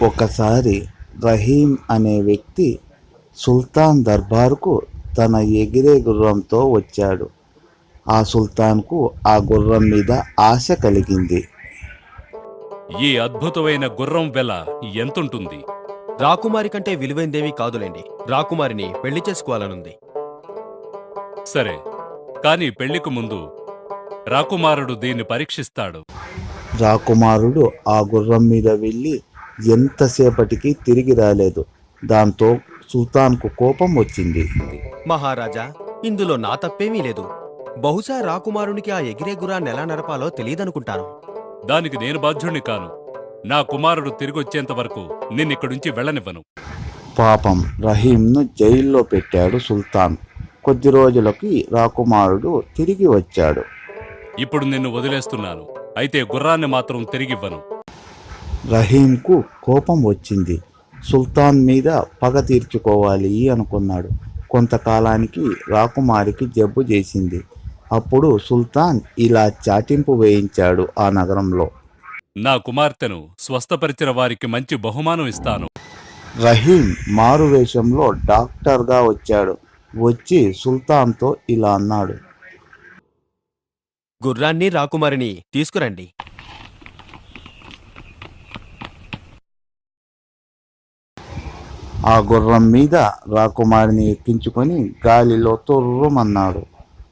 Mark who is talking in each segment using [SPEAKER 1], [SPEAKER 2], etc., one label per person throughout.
[SPEAKER 1] ఒకసారి రహీం అనే వ్యక్తి సుల్తాన్ దర్బారుకు తన ఎగిరే గుర్రంతో వచ్చాడు. ఆ సుల్తాన్కు ఆ గుర్రం మీద ఆశ కలిగింది.
[SPEAKER 2] ఈ అద్భుతమైన గుర్రం వెల ఎంతుంటుంది?
[SPEAKER 3] రాకుమారి కంటే విలువైందేమీ కాదులేండి. రాకుమారిని పెళ్లి చేసుకోవాలనుంది.
[SPEAKER 2] సరే, కాని పెళ్లికి ముందు రాకుమారుడు దీన్ని పరీక్షిస్తాడు.
[SPEAKER 1] రాకుమారుడు ఆ గుర్రం మీద వెళ్ళి ఎంతసేపటికి తిరిగి రాలేదు. దాంతో సుల్తాన్కు కోపం వచ్చింది.
[SPEAKER 3] మహారాజా, ఇందులో నా తప్పేమీ లేదు. బహుశా రాకుమారునికి ఆ ఎగిరే గుర్రాన్ని ఎలా నడపాలో తెలియదనుకుంటాను.
[SPEAKER 2] దానికి నేను బాధ్యుణ్ణి కాను. నా కుమారుడు తిరిగొచ్చేంత వరకు నిన్నిక్కడుంచి వెళ్ళనివ్వను.
[SPEAKER 1] పాపం రహీంను జైల్లో పెట్టాడు సుల్తాన్. కొద్ది రోజులకి రాకుమారుడు తిరిగి వచ్చాడు.
[SPEAKER 2] ఇప్పుడు నిన్ను వదిలేస్తున్నాను, అయితే గుర్రాన్ని మాత్రం తిరిగివ్వను.
[SPEAKER 1] రహీంకు కోపం వచ్చింది. సుల్తాన్ మీద పగ తీర్చుకోవాలి అనుకున్నాడు. కొంతకాలానికి రాకుమారికి జబ్బు చేసింది. అప్పుడు సుల్తాన్ ఇలా చాటింపు వేయించాడు ఆ నగరంలో.
[SPEAKER 2] నా కుమార్తెను స్వస్థపరిచిన వారికి మంచి బహుమానం ఇస్తాను.
[SPEAKER 1] రహీం మారువేషంలో డాక్టర్గా వచ్చాడు. వచ్చి సుల్తాన్తో ఇలా అన్నాడు.
[SPEAKER 3] గుర్రాన్ని రాకుమారిని తీసుకురండి.
[SPEAKER 1] ఆ గుర్రం మీద రాకుమారిని ఎక్కించుకొని గాలిలో తొర్రుమన్నాడు.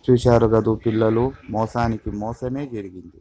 [SPEAKER 1] చూశారు కదూ పిల్లలు, మోసానికి మోసమే జరిగింది.